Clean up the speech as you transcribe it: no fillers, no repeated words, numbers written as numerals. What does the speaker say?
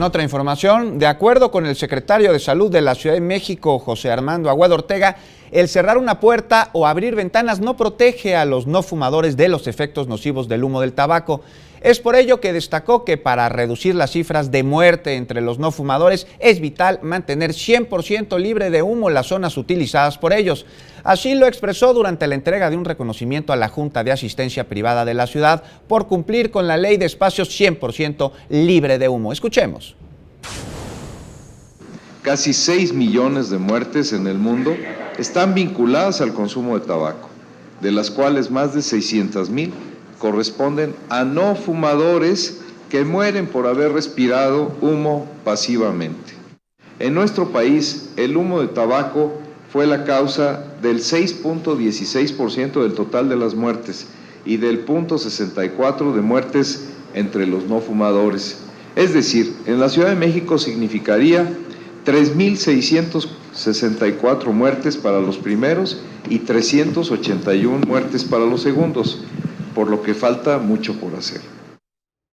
En otra información, de acuerdo con el secretario de Salud de la Ciudad de México, José Armando Aguado Ortega, el cerrar una puerta o abrir ventanas no protege a los no fumadores de los efectos nocivos del humo del tabaco. Es por ello que destacó que para reducir las cifras de muerte entre los no fumadores es vital mantener 100% libre de humo las zonas utilizadas por ellos. Así lo expresó durante la entrega de un reconocimiento a la Junta de Asistencia Privada de la ciudad por cumplir con la ley de espacios 100% libre de humo. Escuchemos. Casi 6 millones de muertes en el mundo están vinculadas al consumo de tabaco, de las cuales más de 600,000 corresponden a no fumadores que mueren por haber respirado humo pasivamente. En nuestro país, el humo de tabaco fue la causa del 6.16% del total de las muertes y del 0.64% de muertes entre los no fumadores. Es decir, en la Ciudad de México significaría 3.664 muertes para los primeros y 381 muertes para los segundos, por lo que falta mucho por hacer.